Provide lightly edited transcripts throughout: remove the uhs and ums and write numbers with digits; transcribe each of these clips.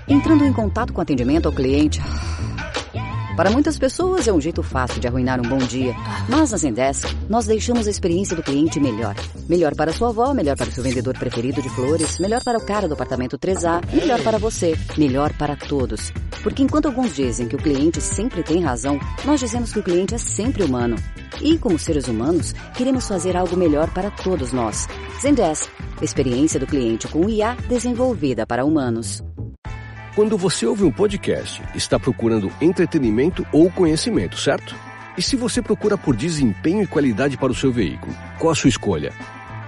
Entrando em contato com o atendimento ao cliente... Para muitas pessoas é um jeito fácil de arruinar um bom dia. Mas na Zendesk, nós deixamos a experiência do cliente melhor. Melhor para sua avó, melhor para o seu vendedor preferido de flores, melhor para o cara do apartamento 3A, melhor para você, melhor para todos. Porque enquanto alguns dizem que o cliente sempre tem razão, nós dizemos que o cliente é sempre humano. E como seres humanos, queremos fazer algo melhor para todos nós. Zendesk, experiência do cliente com IA desenvolvida para humanos. Quando você ouve um podcast, está procurando entretenimento ou conhecimento, certo? E se você procura por desempenho e qualidade para o seu veículo, qual a sua escolha?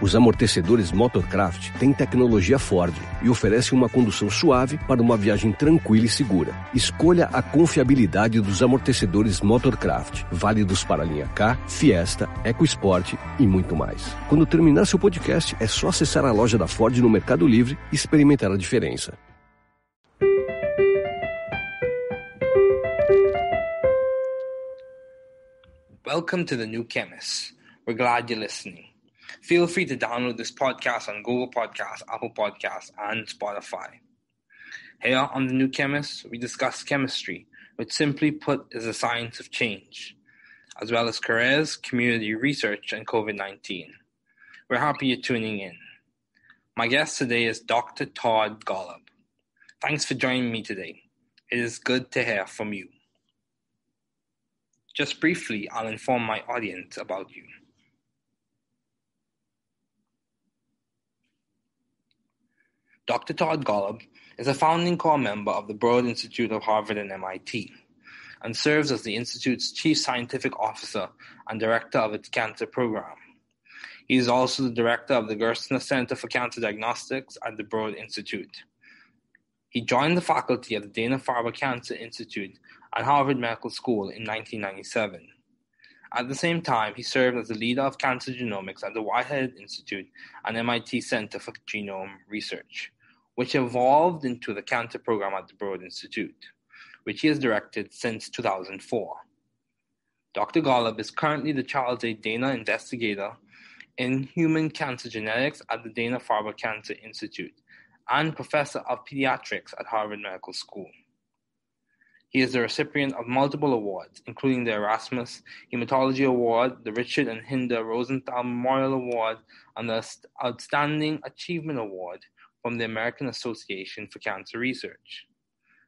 Os amortecedores Motorcraft têm tecnologia Ford e oferecem uma condução suave para uma viagem tranquila e segura. Escolha a confiabilidade dos amortecedores Motorcraft, válidos para a linha K, Fiesta, EcoSport e muito mais. Quando terminar seu podcast, é só acessar a loja da Ford no Mercado Livre e experimentar a diferença. Welcome to the new Chemist. We're glad you're listening. Feel free to download this podcast on Google Podcasts, Apple Podcasts, and Spotify. Here on the new Chemist, we discuss chemistry, which simply put is the science of change, as well as careers, community research, and COVID-19. We're happy you're tuning in. My guest today is Dr. Todd Golub. Thanks for joining me today. It is good to hear from you. Just briefly, I'll inform my audience about you. Dr. Todd Golub is a founding core member of the Broad Institute of Harvard and MIT, and serves as the Institute's Chief Scientific Officer and Director of its Cancer Program. He is also the Director of the Gerstner Center for Cancer Diagnostics at the Broad Institute. He joined the faculty at the Dana-Farber Cancer Institute at Harvard Medical School in 1997. At the same time, he served as the leader of cancer genomics at the Whitehead Institute and MIT Center for Genome Research, which evolved into the cancer program at the Broad Institute, which he has directed since 2004. Dr. Golub is currently the Charles A. Dana Investigator in Human Cancer Genetics at the Dana-Farber Cancer Institute and Professor of Pediatrics at Harvard Medical School. He is the recipient of multiple awards, including the Erasmus Hematology Award, the Richard and Hinda Rosenthal Memorial Award, and the Outstanding Achievement Award from the American Association for Cancer Research,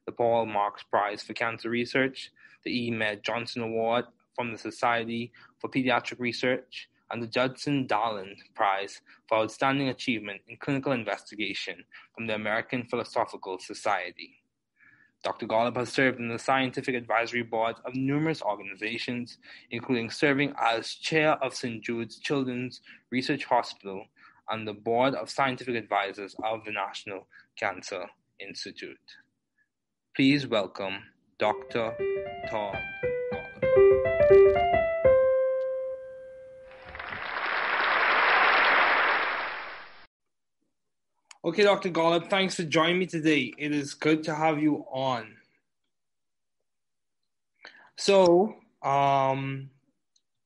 the Paul Marks Prize for Cancer Research, the E. Med Johnson Award from the Society for Pediatric Research, and the Judson Dahlen Prize for Outstanding Achievement in Clinical Investigation from the American Philosophical Society. Dr. Golub has served in the scientific advisory boards of numerous organizations, including serving as chair of St. Jude's Children's Research Hospital and the board of scientific advisors of the National Cancer Institute. Please welcome Dr. Todd Golub. Okay, Dr. Golub, thanks for joining me today. It is good to have you on. So,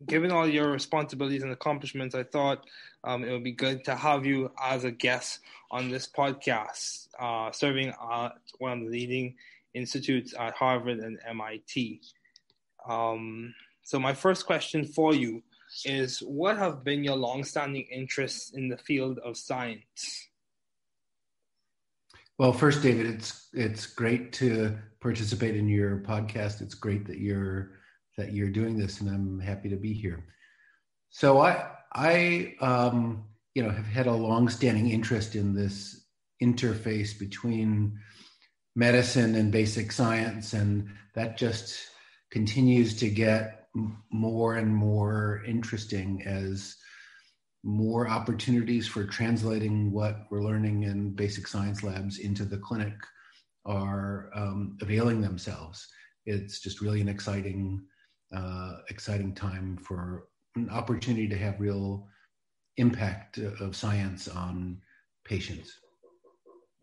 given all your responsibilities and accomplishments, I thought it would be good to have you as a guest on this podcast, serving at one of the leading institutes at Harvard and MIT. So my first question for you is, what have been your longstanding interests in the field of science? Well, first, David, it's great to participate in your podcast. It's great that you're doing this, and I'm happy to be here. So I have had a longstanding interest in this interface between medicine and basic science, and that just continues to get more and more interesting as more opportunities for translating what we're learning in basic science labs into the clinic are availing themselves. It's just really an exciting time for an opportunity to have real impact of science on patients.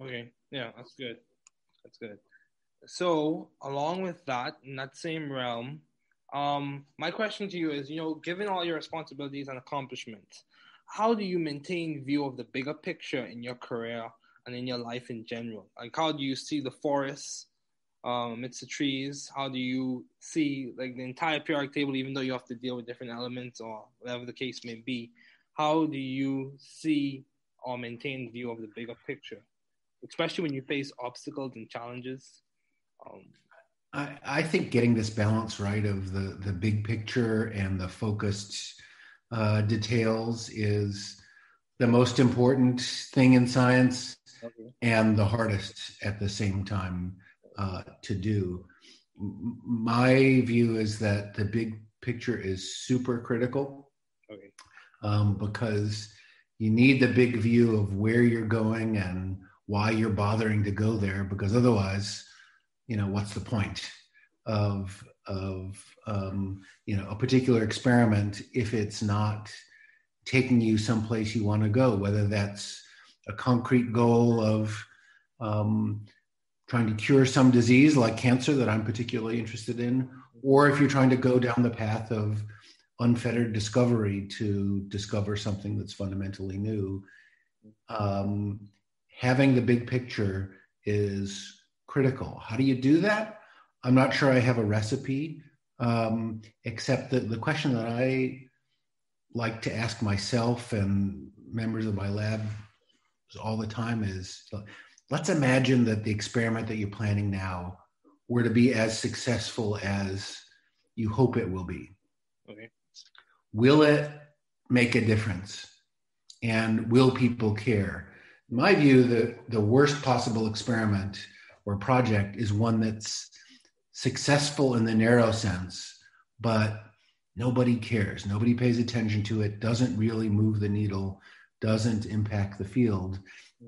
Okay, yeah, that's good. So, along with that, in that same realm, my question to you is, given all your responsibilities and accomplishments, how do you maintain view of the bigger picture in your career and in your life in general? Like, how do you see the forests amidst the trees? How do you see like the entire periodic table, even though you have to deal with different elements or whatever the case may be? How do you see or maintain the view of the bigger picture, especially when you face obstacles and challenges? I think getting this balance right of the big picture and the focused details is the most important thing in science, and the hardest at the same time to do. My view is that the big picture is super critical, because you need the big view of where you're going and why you're bothering to go there, because otherwise, what's the point of a particular experiment if it's not taking you someplace you want to go, whether that's a concrete goal of trying to cure some disease like cancer that I'm particularly interested in, or if you're trying to go down the path of unfettered discovery to discover something that's fundamentally new. Having the big picture is critical. How do you do that? I'm not sure I have a recipe, except that the question that I like to ask myself and members of my lab all the time is, let's imagine that the experiment that you're planning now were to be as successful as you hope it will be. Okay. Will it make a difference? And will people care? In my view, the worst possible experiment or project is one that's successful in the narrow sense, but nobody cares. Nobody pays attention to it, doesn't really move the needle, doesn't impact the field.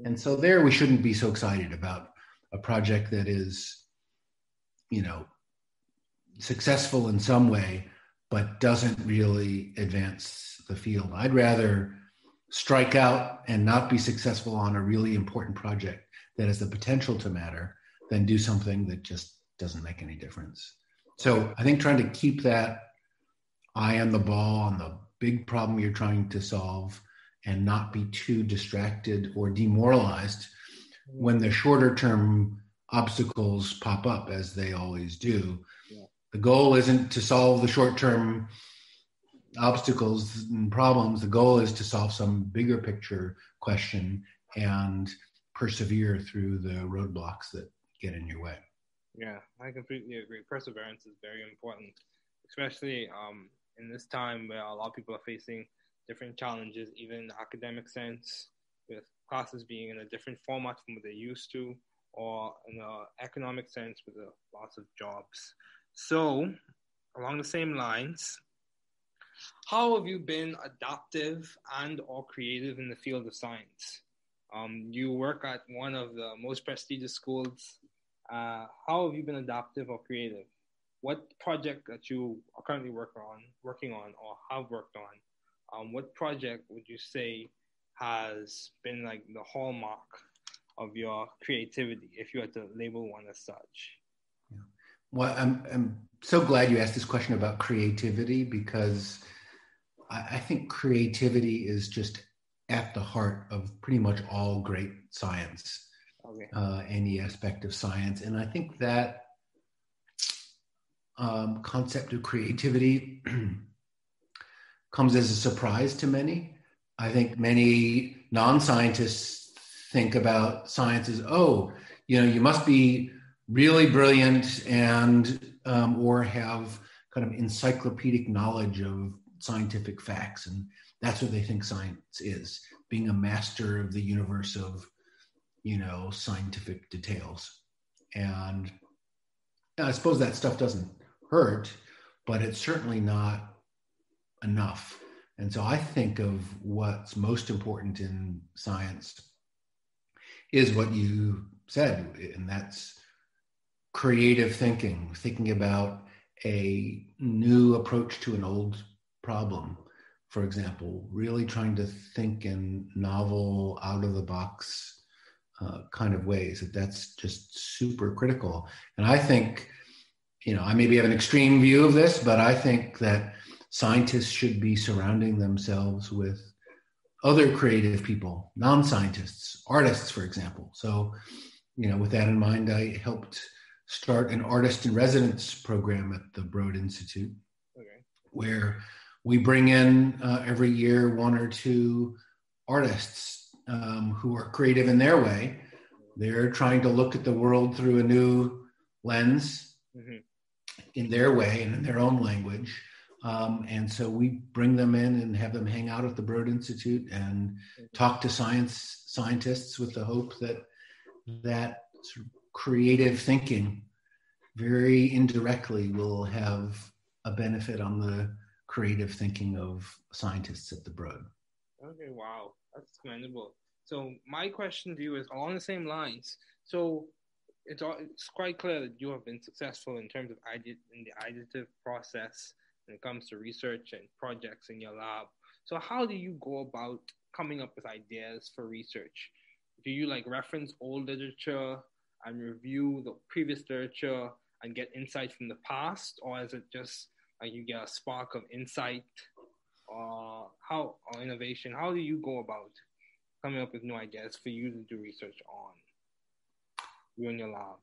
And so there we shouldn't be so excited about a project that is, successful in some way, but doesn't really advance the field. I'd rather strike out and not be successful on a really important project that has the potential to matter than do something that just doesn't make any difference. So I think trying to keep that eye on the ball on the big problem you're trying to solve and not be too distracted or demoralized when the shorter term obstacles pop up, as they always do. Yeah. The goal isn't to solve the short term obstacles and problems. The goal is to solve some bigger picture question and persevere through the roadblocks that get in your way. Yeah, I completely agree. Perseverance is very important, especially in this time where a lot of people are facing different challenges, even in the academic sense, with classes being in a different format from what they're used to, or in the economic sense with lots of jobs. So, along the same lines, how have you been adaptive and or creative in the field of science? You work at one of the most prestigious schools. How have you been adaptive or creative? What project that you are currently working on or have worked on, what project would you say has been like the hallmark of your creativity, if you had to label one as such? Yeah. Well, I'm so glad you asked this question about creativity, because I think creativity is just at the heart of pretty much all great science, any aspect of science. And I think that concept of creativity comes as a surprise to many. I think many non-scientists think about science as, you must be really brilliant and or have kind of encyclopedic knowledge of scientific facts. And that's what they think science is, being a master of the universe of, scientific details. And I suppose that stuff doesn't hurt, but it's certainly not enough. And so I think of what's most important in science is what you said, and that's creative thinking about a new approach to an old problem. For example, really trying to think in novel, out-of-the-box kind of ways. That's just super critical. And I think, I maybe have an extreme view of this, but I think that scientists should be surrounding themselves with other creative people, non-scientists, artists, for example. So, with that in mind, I helped start an artist in residence program at the Broad Institute, where we bring in every year one or two artists who are creative in their way. They're trying to look at the world through a new lens in their way and in their own language. And so we bring them in and have them hang out at the Broad Institute and talk to scientists with the hope that sort of creative thinking very indirectly will have a benefit on the creative thinking of scientists at the Broad. Okay, wow, that's commendable. So my question to you is along the same lines. So it's quite clear that you have been successful in terms of in the additive process when it comes to research and projects in your lab. So how do you go about coming up with ideas for research? Do you reference old literature and review the previous literature and get insight from the past, or is it just you get a spark of insight or innovation? How do you go about coming up with new ideas for you to do research on, you in your lab?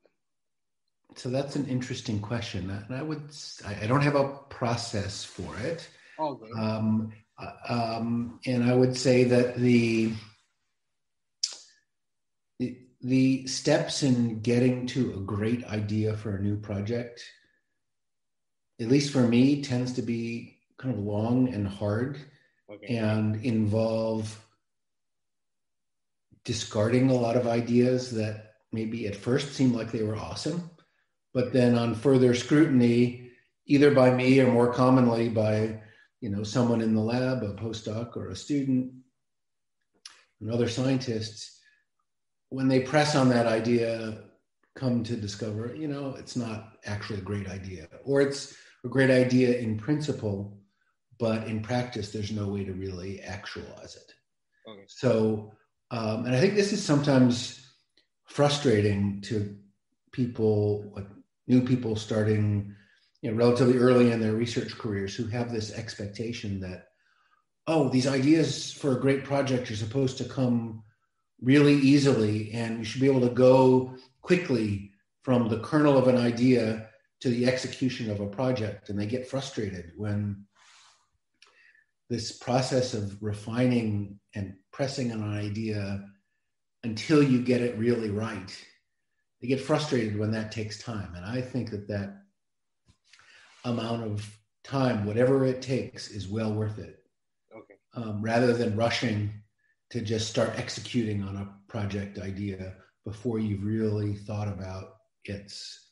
So that's an interesting question, and I don't have a process for it. Okay. And I would say that the steps in getting to a great idea for a new project, at least for me, tends to be kind of long and hard and involve discarding a lot of ideas that maybe at first seemed like they were awesome, but then on further scrutiny, either by me or more commonly by someone in the lab, a postdoc or a student, and other scientists, when they press on that idea, come to discover, it's not actually a great idea, or it's a great idea in principle, but in practice, there's no way to really actualize it. Okay. So, and I think this is sometimes frustrating to people, new people starting, relatively early in their research careers, who have this expectation that, these ideas for a great project are supposed to come really easily, and you should be able to go quickly from the kernel of an idea to the execution of a project. And they get frustrated when this process of refining and pressing on an idea until you get it really right, they get frustrated when that takes time. And I think that amount of time, whatever it takes, is well worth it. Okay. Rather than rushing to just start executing on a project idea before you've really thought about its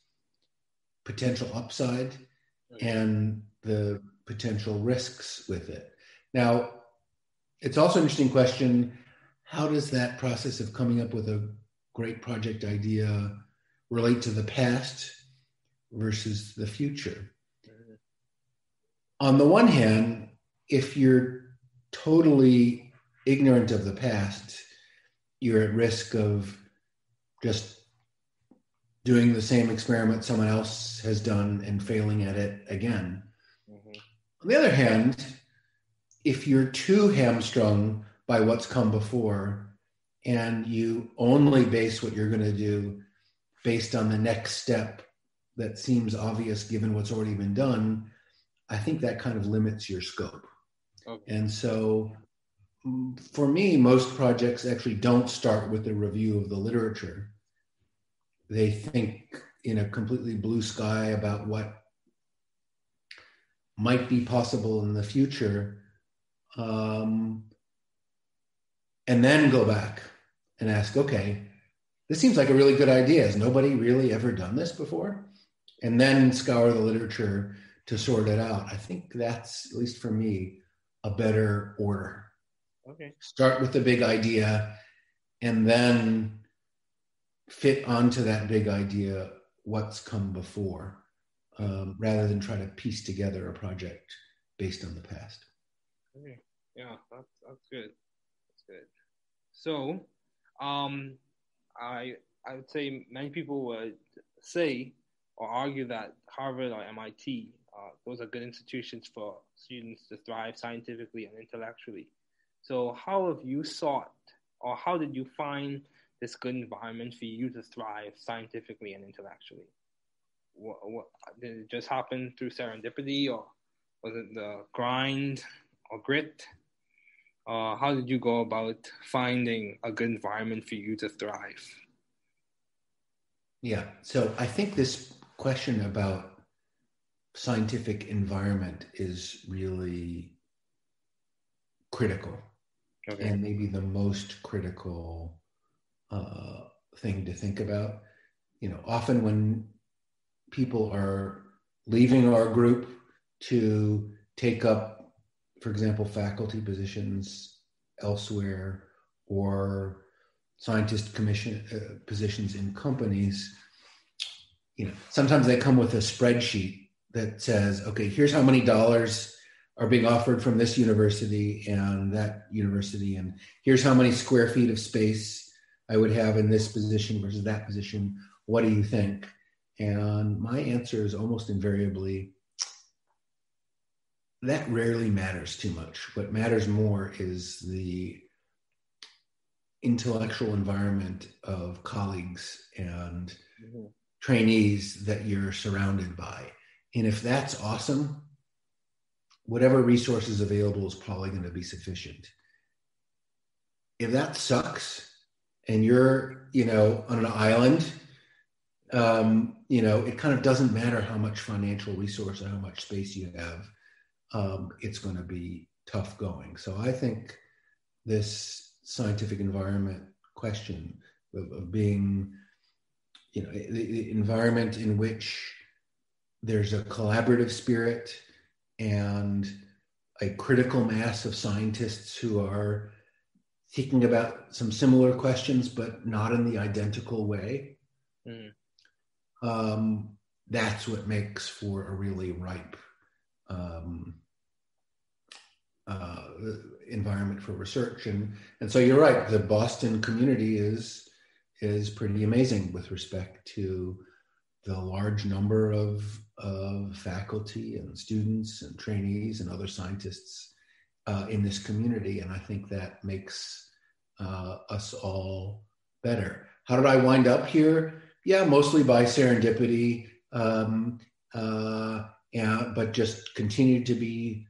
potential upside and the potential risks with it. Now, it's also an interesting question, how does that process of coming up with a great project idea relate to the past versus the future? On the one hand, if you're totally ignorant of the past, you're at risk of just doing the same experiment someone else has done and failing at it again. On the other hand, if you're too hamstrung by what's come before and you only base what you're going to do based on the next step that seems obvious given what's already been done, I think that kind of limits your scope. Okay. And so for me, most projects actually don't start with a review of the literature. They think in a completely blue sky about what might be possible in the future, and then go back and ask, okay, this seems like a really good idea. Has nobody really ever done this before? And then scour the literature to sort it out. I think that's, at least for me, a better order. Okay. Start with the big idea and then fit onto that big idea what's come before, rather than try to piece together a project based on the past. Okay. Yeah, that's good. That's good. So, I would say many people would say or argue that Harvard or MIT, those are good institutions for students to thrive scientifically and intellectually. So how have you sought, or how did you find this good environment for you to thrive scientifically and intellectually? What did it just happen through serendipity, or was it the grind or grit? How did you go about finding a good environment for you to thrive? Yeah, so I think this question about scientific environment is really critical, and maybe the most critical thing to think about. Often when people are leaving our group to take up, for example, faculty positions elsewhere or scientist commission positions in companies, sometimes they come with a spreadsheet that says, okay, here's how many dollars are being offered from this university and that university, and here's how many square feet of space I would have in this position versus that position. What do you think? And my answer is almost invariably, that rarely matters too much. What matters more is the intellectual environment of colleagues and trainees that you're surrounded by. And if that's awesome, whatever resources available is probably going to be sufficient. If that sucks and you're, on an island, it kind of doesn't matter how much financial resource or how much space you have. It's going to be tough going. So I think this scientific environment question of being, the environment in which there's a collaborative spirit and a critical mass of scientists who are thinking about some similar questions, but not in the identical way. That's what makes for a really ripe environment for research. And so you're right, the Boston community is pretty amazing with respect to the large number of faculty and students and trainees and other scientists in this community. And I think that makes us all better. How did I wind up here? Yeah, mostly by serendipity, but just continue to be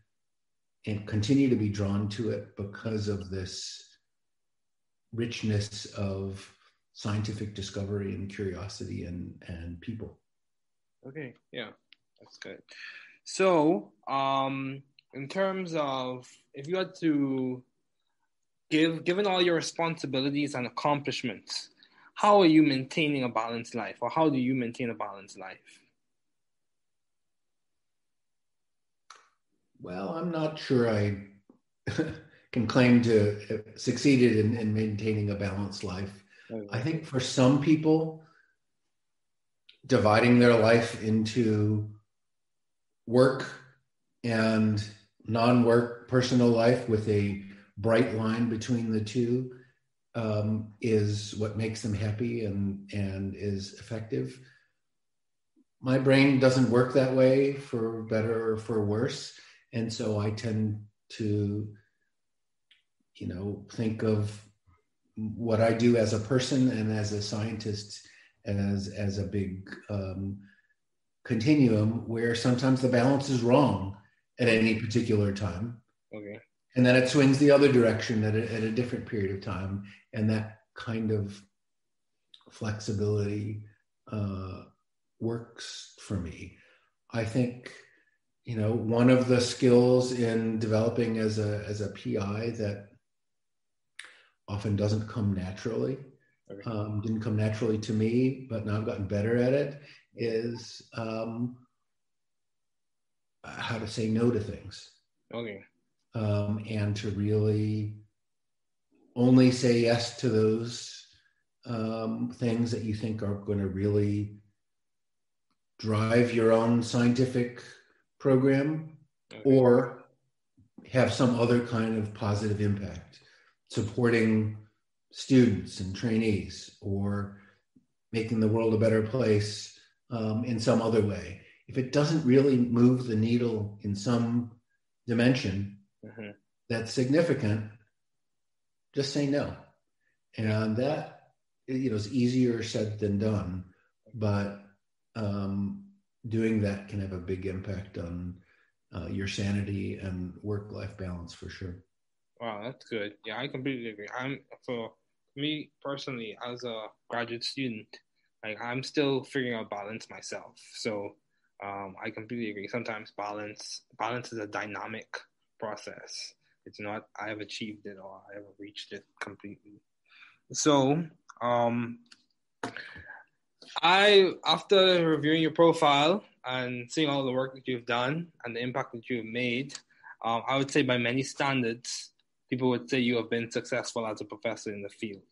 drawn to it because of this richness of scientific discovery and curiosity and people. Okay, yeah, that's good. So, in terms of, if you had to given all your responsibilities and accomplishments, how are you maintaining a balanced life, or how do you maintain a balanced life? Well, I'm not sure I can claim to have succeeded in maintaining a balanced life. I think for some people, dividing their life into work and non-work personal life with a bright line between the two is what makes them happy and is effective. My brain doesn't work that way, for better or for worse. And so I tend to, think of what I do as a person and as a scientist as a big continuum where sometimes the balance is wrong at any particular time. Okay. And then it swings the other direction at a different period of time. And that kind of flexibility works for me. I think, one of the skills in developing as a PI that often doesn't come naturally, didn't come naturally to me, but now I've gotten better at it, is how to say no to things. Okay. And to really only say yes to those things that you think are going to really drive your own scientific program, or have some other kind of positive impact, supporting students and trainees, or making the world a better place in some other way. If it doesn't really move the needle in some dimension that's significant, just say no. And that, is easier said than done, but doing that can have a big impact on your sanity and work-life balance for sure. Wow, that's good. Yeah, I completely agree. For me personally, as a graduate student, like I'm still figuring out balance myself. So I completely agree. Sometimes balance is a dynamic process. It's not I have achieved it or I have reached it completely. So after reviewing your profile and seeing all the work that you've done and the impact that you've made, I would say by many standards, people would say you have been successful as a professor in the field.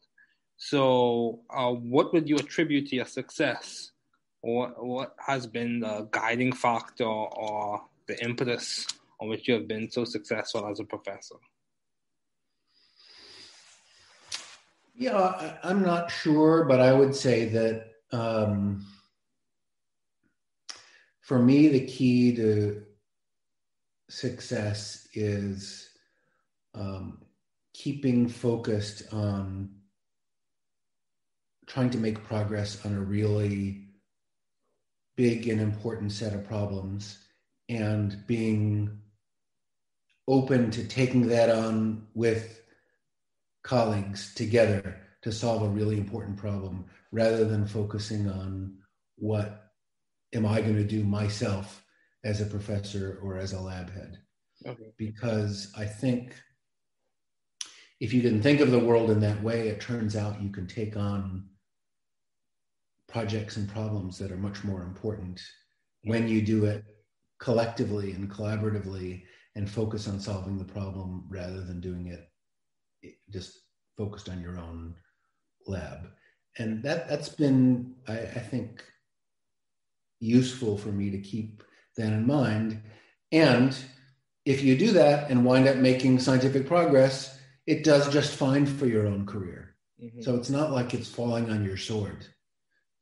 So what would you attribute to your success? What has been the guiding factor or the impetus on which you have been so successful as a professor? Yeah, I'm not sure, but I would say that for me, the key to success is keeping focused on trying to make progress on a really big and important set of problems and being open to taking that on with colleagues together to solve a really important problem rather than focusing on what am I going to do myself as a professor or as a lab head. Okay. Because I think if you can think of the world in that way, it turns out you can take on projects and problems that are much more important when you do it collectively and collaboratively and focus on solving the problem rather than doing it just focused on your own lab. And that's been, I think, useful for me to keep that in mind. And if you do that and wind up making scientific progress, it does just fine for your own career. Mm-hmm. So it's not like it's falling on your sword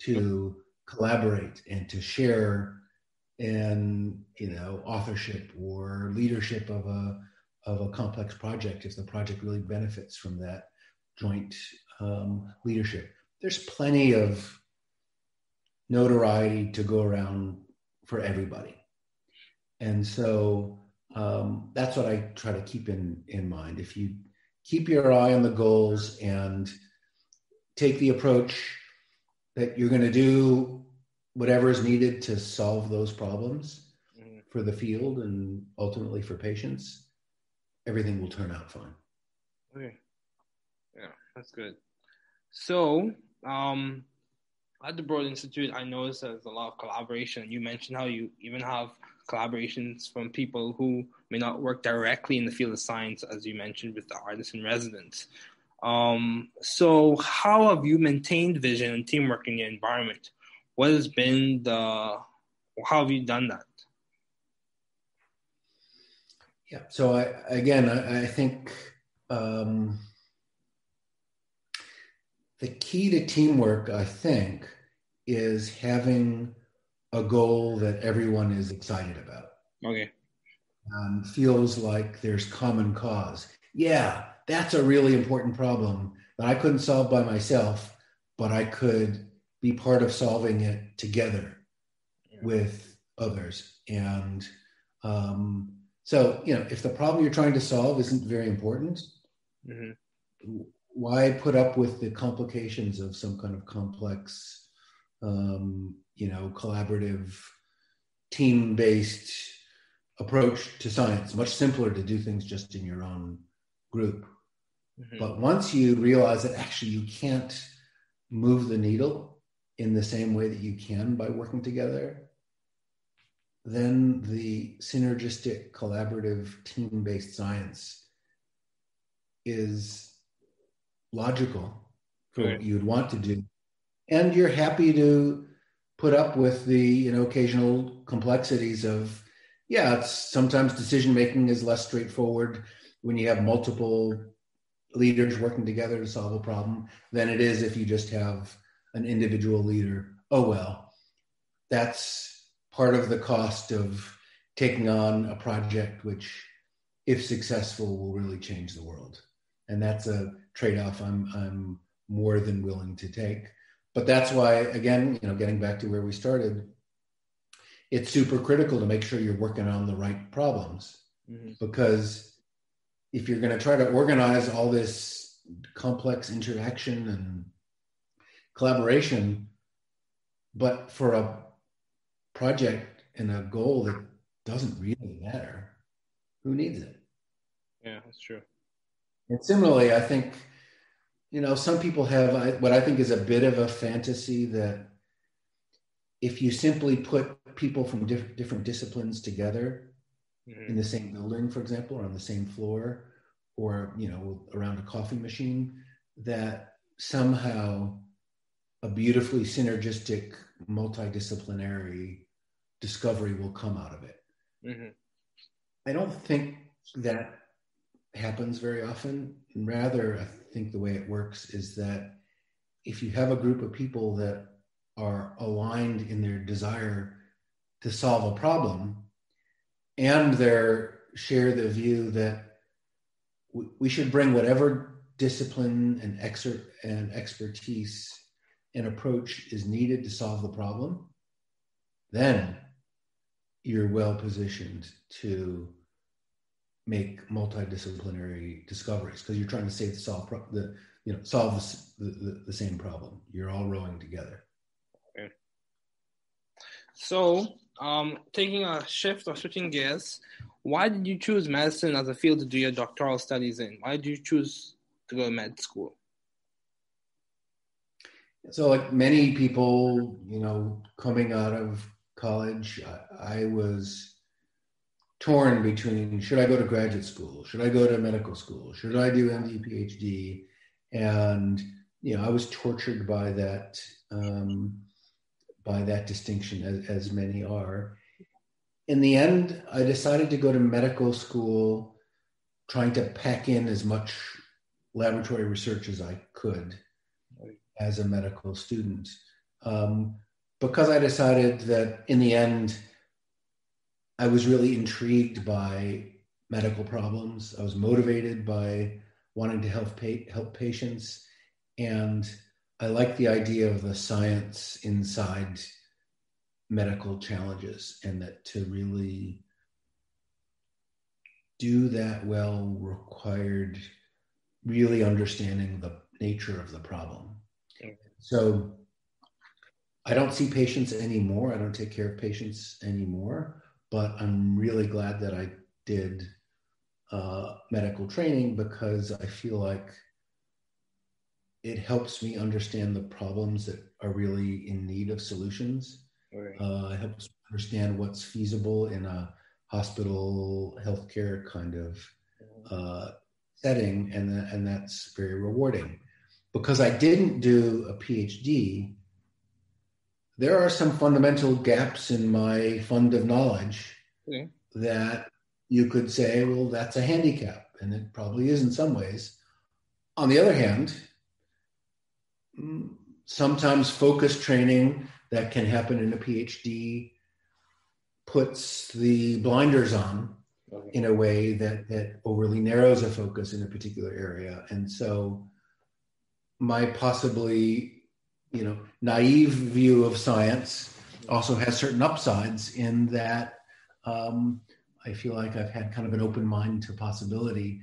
to collaborate and to share in, authorship or leadership of a complex project if the project really benefits from that joint leadership. There's plenty of notoriety to go around for everybody. And so that's what I try to keep in mind. If you keep your eye on the goals and take the approach that you're going to do whatever is needed to solve those problems for the field and ultimately for patients, everything will turn out fine. Okay. Yeah, that's good. So, at the Broad Institute, I noticed there's a lot of collaboration. You mentioned how you even have collaborations from people who may not work directly in the field of science, as you mentioned with the artists in residence. So how have you maintained vision and teamwork in your environment? How have you done that? Yeah, so I think the key to teamwork, I think, is having a goal that everyone is excited about. Okay. Feels like there's common cause. Yeah, that's a really important problem that I couldn't solve by myself, but I could be part of solving it together with others. And so, if the problem you're trying to solve isn't very important, why put up with the complications of some kind of complex, collaborative, team-based approach to science? Much simpler to do things just in your own group. But once you realize that actually you can't move the needle in the same way that you can by working together, then the synergistic, collaborative, team-based science is logical for what you'd want to do. And you're happy to put up with the occasional complexities of, sometimes decision-making is less straightforward when you have multiple leaders working together to solve a problem than it is if you just have an individual leader. Oh, well, that's part of the cost of taking on a project which, if successful, will really change the world. And that's a trade-off I'm more than willing to take. But that's why, again, getting back to where we started, it's super critical to make sure you're working on the right problems. Mm-hmm. Because if you're going to try to organize all this complex interaction and collaboration, but for a project and a goal that doesn't really matter, who needs it? Yeah, that's true. And similarly, I think, some people have what I think is a bit of a fantasy that if you simply put people from different disciplines together mm-hmm. in the same building, for example, or on the same floor, or, around a coffee machine, that somehow a beautifully synergistic, multidisciplinary discovery will come out of it. Mm-hmm. I don't think that happens very often. Rather, I think the way it works is that if you have a group of people that are aligned in their desire to solve a problem and share the view that we should bring whatever discipline and expertise and approach is needed to solve the problem, then you're well positioned to make multidisciplinary discoveries, because you're trying to solve the same problem. You're all rowing together. Okay. So, taking a shift or switching gears, why did you choose medicine as a field to do your doctoral studies in? Why did you choose to go to med school? So, like many people, coming out of college, I was torn between, should I go to graduate school? Should I go to medical school? Should I do MD, PhD? And, I was tortured by that distinction, as many are. In the end, I decided to go to medical school, trying to pack in as much laboratory research as I could as a medical student. Because I decided that in the end, I was really intrigued by medical problems. I was motivated by wanting to help patients. And I like the idea of the science inside medical challenges, and that to really do that well required really understanding the nature of the problem. Okay. So I don't see patients anymore. I don't take care of patients anymore. But I'm really glad that I did medical training, because I feel like it helps me understand the problems that are really in need of solutions. Right. It helps me understand what's feasible in a hospital healthcare kind of setting, and that's very rewarding. Because I didn't do a PhD, there are some fundamental gaps in my fund of knowledge that you could say, well, that's a handicap, and it probably is in some ways. On the other hand, sometimes focused training that can happen in a PhD puts the blinders on in a way that overly narrows a focus in a particular area. And so my possibly naive view of science also has certain upsides in that I feel like I've had kind of an open mind to possibility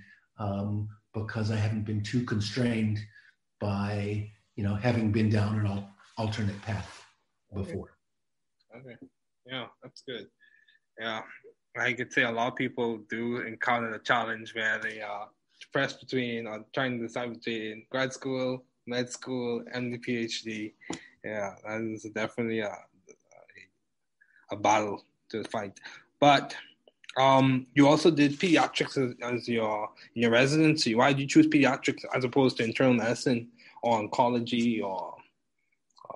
because I haven't been too constrained by, having been down an alternate path before. Okay. Yeah, that's good. Yeah. I could say a lot of people do encounter the challenge where they are pressed between or trying to decide between grad school, med school, and the PhD. Yeah, that is definitely a battle to fight. But you also did pediatrics as your residency. Why did you choose pediatrics as opposed to internal medicine or oncology or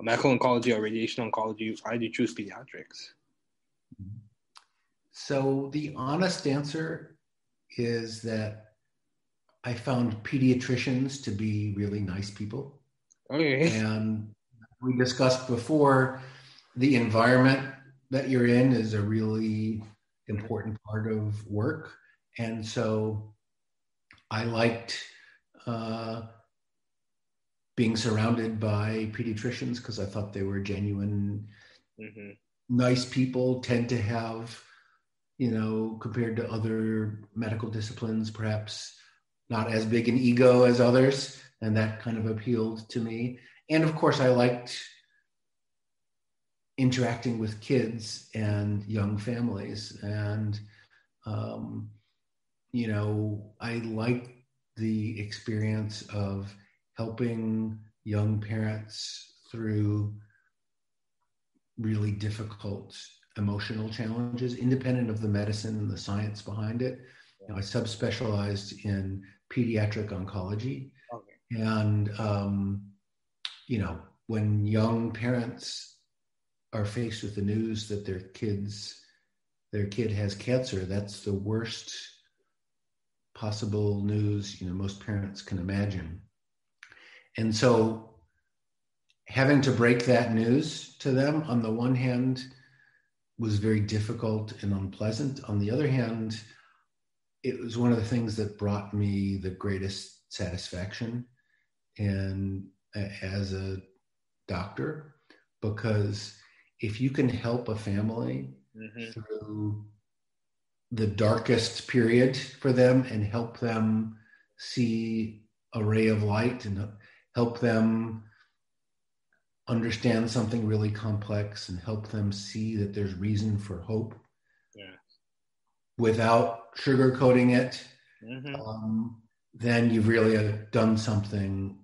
medical oncology or radiation oncology? Why did you choose pediatrics? So the honest answer is that I found pediatricians to be really nice people. Okay. And we discussed before, the environment that you're in is a really important part of work. And so I liked being surrounded by pediatricians because I thought they were genuine, nice people, tend to have, compared to other medical disciplines, perhaps not as big an ego as others. And that kind of appealed to me. And of course, I liked interacting with kids and young families. And, I like the experience of helping young parents through really difficult emotional challenges, independent of the medicine and the science behind it. I subspecialized in pediatric oncology. Okay. And, when young parents are faced with the news that their kid has cancer, that's the worst possible news, most parents can imagine. And so having to break that news to them, on the one hand, was very difficult and unpleasant. On the other hand, it was one of the things that brought me the greatest satisfaction as a doctor, because if you can help a family through the darkest period for them and help them see a ray of light and help them understand something really complex and help them see that there's reason for hope without sugarcoating it, then you've really done something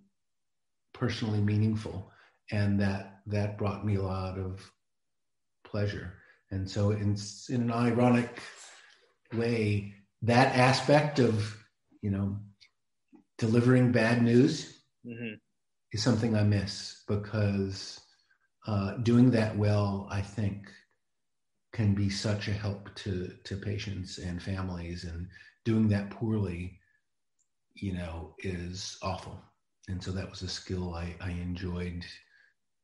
personally meaningful. And that brought me a lot of pleasure. And so in an ironic way, that aspect of, delivering bad news is something I miss, because doing that well, I think, can be such a help to patients and families, and doing that poorly, is awful. And so that was a skill I enjoyed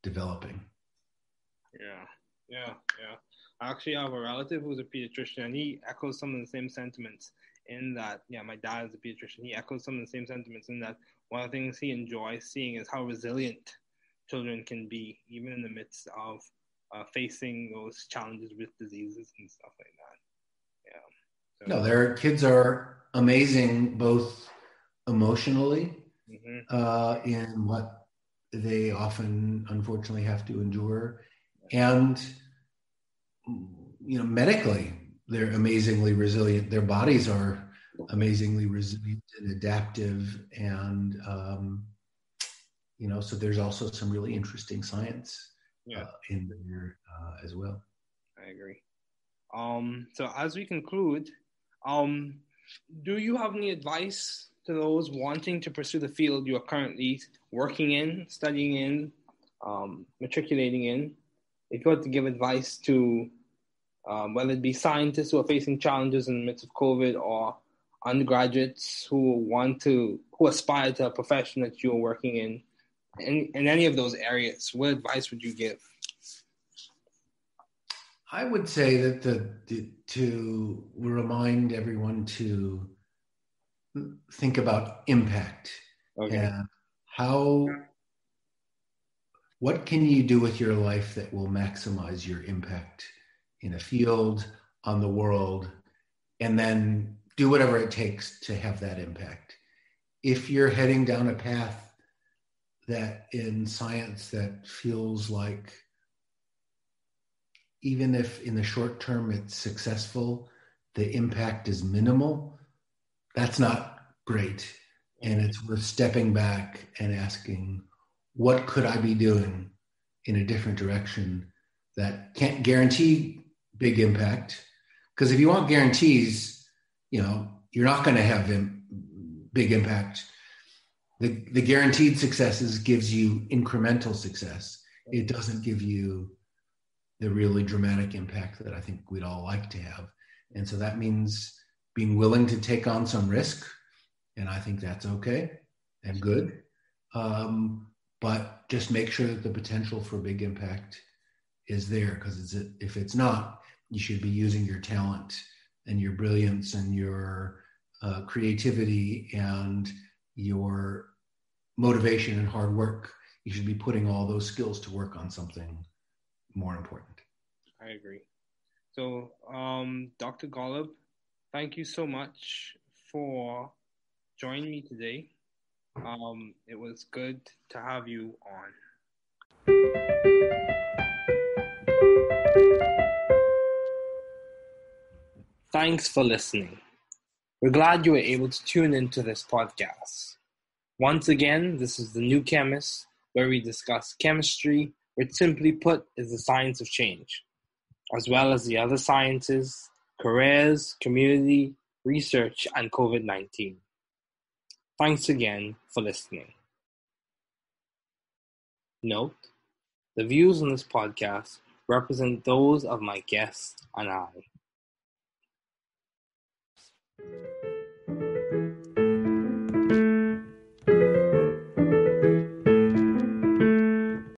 developing. Yeah. I actually have a relative who's a pediatrician, and he echoes some of the same sentiments in that, my dad is a pediatrician. He echoes some of the same sentiments in that one of the things he enjoys seeing is how resilient children can be, even in the midst of facing those challenges with diseases and stuff like that. No, their kids are amazing, both emotionally in what they often, unfortunately, have to endure, and medically, they're amazingly resilient. Their bodies are amazingly resilient and adaptive, and so there's also some really interesting science in there as well. I agree. So as we conclude, do you have any advice to those wanting to pursue the field you are currently working in, studying in, matriculating in? If you had to give advice to whether it be scientists who are facing challenges in the midst of COVID, or undergraduates who aspire to a profession that you are working in any of those areas, what advice would you give? I would say that to remind everyone to think about impact. Okay. And what can you do with your life that will maximize your impact in a field, on the world, and then do whatever it takes to have that impact. If you're heading down a path that in science that feels like, even if in the short term it's successful, the impact is minimal, that's not great. And it's worth stepping back and asking, what could I be doing in a different direction that can't guarantee big impact? Because if you want guarantees, you're not going to have big impact. The guaranteed successes gives you incremental success. It doesn't give you the really dramatic impact that I think we'd all like to have. And so that means being willing to take on some risk. And I think that's okay and good. But just make sure that the potential for big impact is there, because if it's not, you should be using your talent and your brilliance and your creativity and your motivation and hard work. You should be putting all those skills to work on something more important. I agree. So, Dr. Golub, thank you so much for joining me today. It was good to have you on. Thanks for listening. We're glad you were able to tune into this podcast. Once again, this is The New Chemist, where we discuss chemistry, which simply put is the science of change, as well as the other sciences, careers, community, research, and COVID-19. Thanks again for listening. Note, the views on this podcast represent those of my guests and I.